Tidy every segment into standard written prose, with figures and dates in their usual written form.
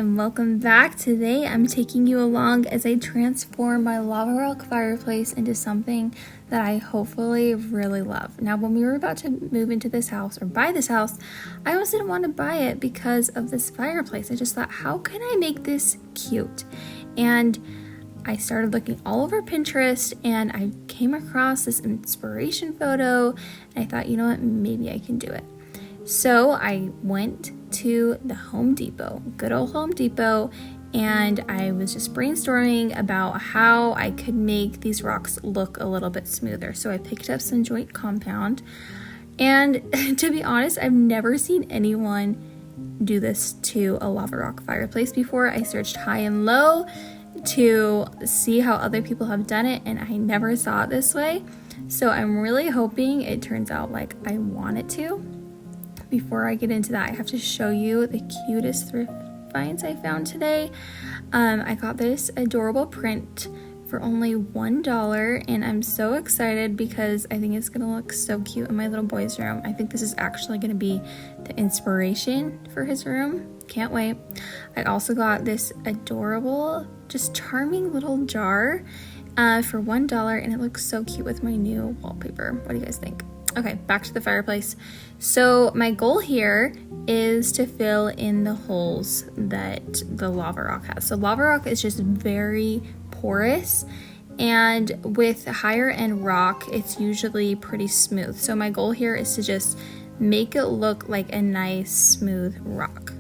and welcome back. Today I'm taking you along as I transform my lava rock fireplace into something that I hopefully really love. Now, when we were about to move into this house or buy this house, I almost didn't want to buy it because of this fireplace. I just thought, how can I make this cute? And I started looking all over Pinterest and I came across this inspiration photo and I thought, you know what, maybe I can do it. So I went to the Home Depot, good old Home Depot, and I was just brainstorming about how I could make these rocks look a little bit smoother. So I picked up some joint compound, and to be honest, I've never seen anyone do this to a lava rock fireplace before. I searched high and low to see how other people have done it, and I never saw it this way. So I'm really hoping it turns out like I want it to. Before I get into that, I have to show you the cutest thrift finds I found today. I got this adorable print for only $1, and I'm so excited because I think it's gonna look so cute in my little boy's room. I think this is actually gonna be the inspiration for his room. Can't wait. I also got this adorable, just charming little jar for $1, and it looks so cute with my new wallpaper. What do you guys think? Okay, back to the fireplace. So my goal here is to fill in the holes that the lava rock has. So lava rock is just very porous, and with higher end rock, it's usually pretty smooth. So my goal here is to just make it look like a nice smooth rock.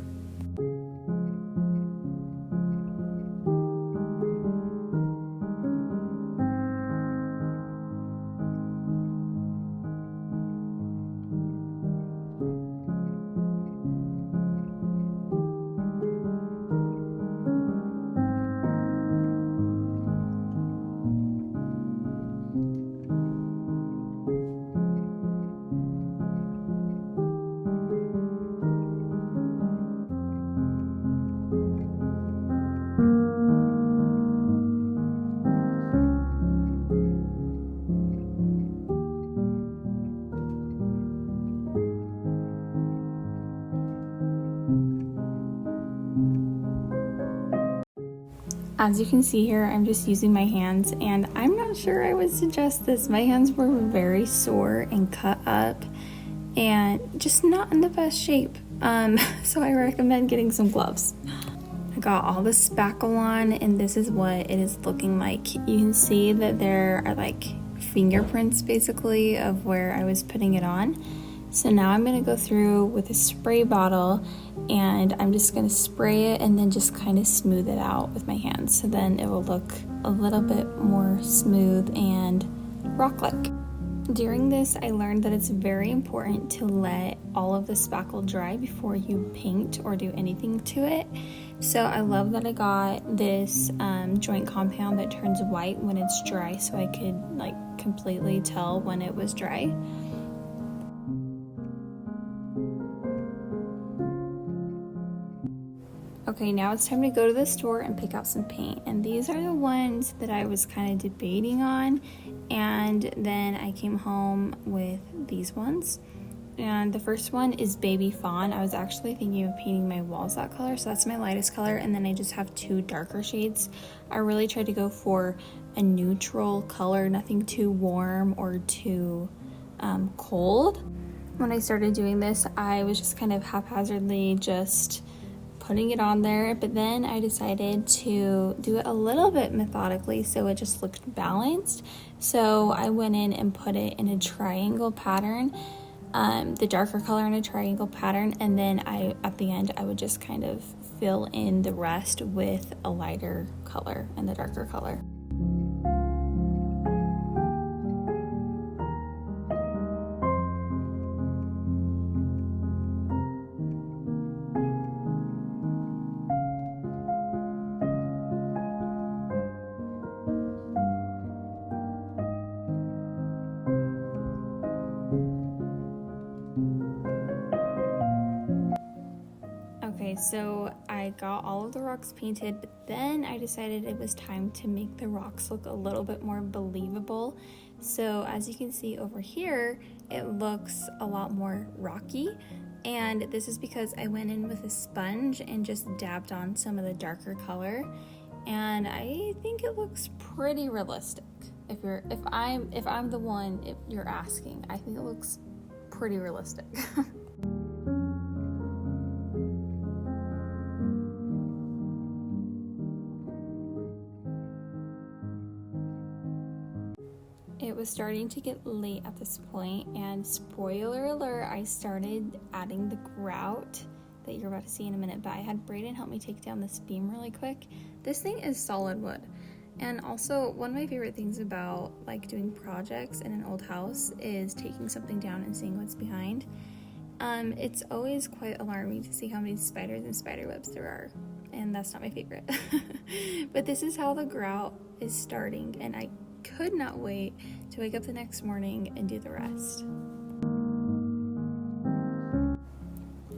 As you can see here, I'm just using my hands, and I'm not sure I would suggest this. My hands were very sore and cut up and just not in the best shape. So I recommend getting some gloves. I got all the spackle on, and this is what it is looking like. You can see that there are like fingerprints basically of where I was putting it on. So now I'm gonna go through with a spray bottle, and I'm just gonna spray it and then just kind of smooth it out with my hands. So then it will look a little bit more smooth and rock-like. During this, I learned that it's very important to let all of the spackle dry before you paint or do anything to it. So I love that I got this joint compound that turns white when it's dry, so I could like completely tell when it was dry. Okay, now it's time to go to the store and pick out some paint. And these are the ones that I was kind of debating on. And then I came home with these ones. And the first one is Baby Fawn. I was actually thinking of painting my walls that color, so that's my lightest color. And then I just have two darker shades. I really tried to go for a neutral color, nothing too warm or too cold. When I started doing this, I was just kind of haphazardly just putting it on there, but then I decided to do it a little bit methodically so it just looked balanced. So I went in and put it in a triangle pattern, the darker color in a triangle pattern, and then at the end I would just kind of fill in the rest with a lighter color and the darker color. Okay, so I got all of the rocks painted, but then I decided it was time to make the rocks look a little bit more believable. So as you can see over here, it looks a lot more rocky. And this is because I went in with a sponge and just dabbed on some of the darker color, and I think it looks pretty realistic. If I'm the one, if you're asking, I think it looks pretty realistic. It was starting to get late at this point, and spoiler alert, I started adding the grout that you're about to see in a minute, but I had Braden help me take down this beam really quick. This thing is solid wood. And also, one of my favorite things about like doing projects in an old house is taking something down and seeing what's behind. It's always quite alarming to see how many spiders and spider webs there are, and that's not my favorite. But this is how the grout is starting, and I could not wait to wake up the next morning and do the rest.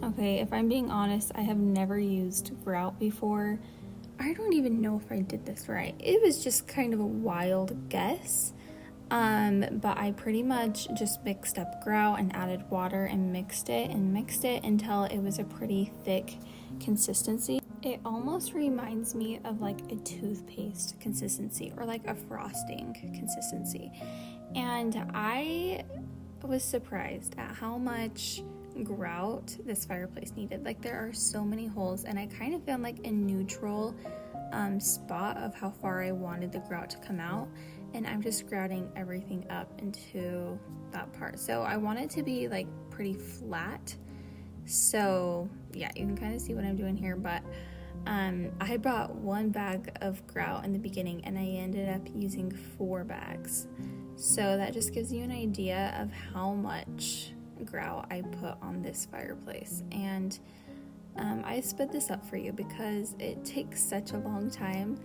Okay, if I'm being honest, I have never used grout before. I don't even know if I did this right. It was just kind of a wild guess. But I pretty much just mixed up grout and added water and mixed it until it was a pretty thick consistency. It almost reminds me of like a toothpaste consistency or like a frosting consistency. And I was surprised at how much grout this fireplace needed. Like, there are so many holes, and I kind of found like a neutral spot of how far I wanted the grout to come out, and I'm just grouting everything up into that part. So I want it to be like pretty flat. So yeah, you can kind of see what I'm doing here, but I bought 1 bag of grout in the beginning, and I ended up using 4 bags. So that just gives you an idea of how much grout I put on this fireplace. And I sped this up for you because it takes such a long time.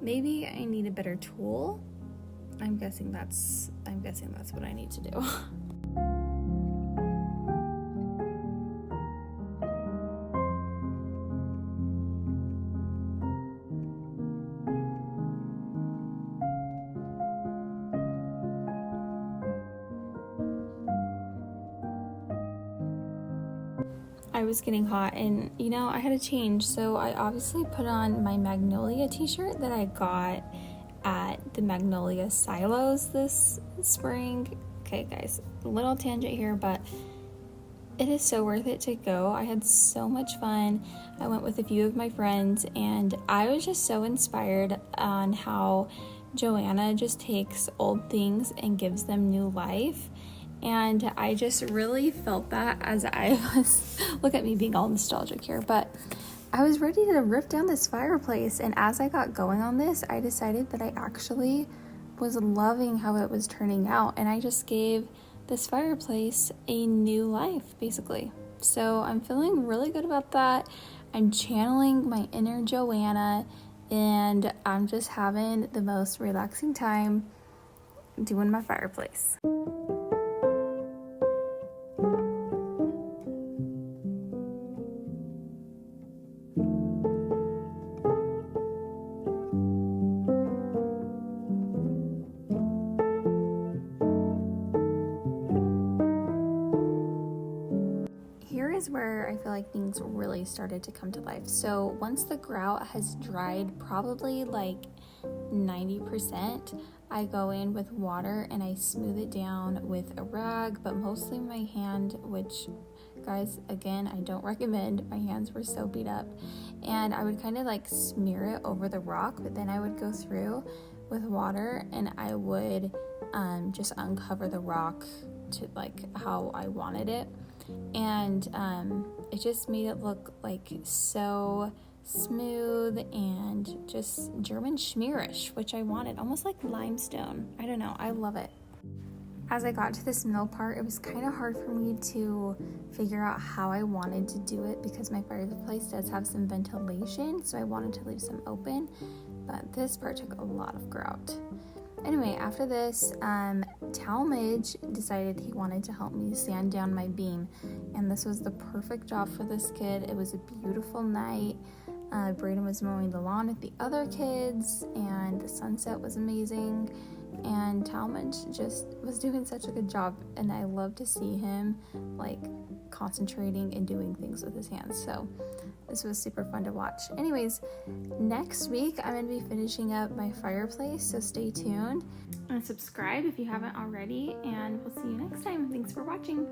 Maybe I need a better tool. I'm guessing that's what I need to do. I was getting hot, and I had to change, so I obviously put on my Magnolia t-shirt that I got at the Magnolia silos this spring. Okay guys, a little tangent here, but it is so worth it to go. I had so much fun. I went with a few of my friends, and I was just so inspired on how Joanna just takes old things and gives them new life. And I just really felt that as I was, look at me being all nostalgic here, but I was ready to rip down this fireplace. And as I got going on this, I decided that I actually was loving how it was turning out. And I just gave this fireplace a new life, basically. So I'm feeling really good about that. I'm channeling my inner Joanna, and I'm just having the most relaxing time doing my fireplace. Is where I feel like things really started to come to life. So once the grout has dried, probably like 90%, I go in with water and I smooth it down with a rag, but mostly my hand, which guys, again, I don't recommend. My hands were so beat up, and I would kind of like smear it over the rock, but then I would go through with water and I would just uncover the rock to like how I wanted it. And it just made it look like so smooth and just German shmearish, which I wanted, almost like limestone. I don't know, I love it. As I got to this middle part, it was kind of hard for me to figure out how I wanted to do it because my fireplace does have some ventilation, so I wanted to leave some open, but this part took a lot of grout. Anyway, after this, Talmadge decided he wanted to help me sand down my beam, and this was the perfect job for this kid. It was a beautiful night. Braden was mowing the lawn with the other kids, and the sunset was amazing. And Talmadge just was doing such a good job, and I love to see him like concentrating and doing things with his hands. So this was super fun to watch. Anyways, next week I'm going to be finishing up my fireplace, so stay tuned and subscribe if you haven't already, and we'll see you next time. Thanks for watching.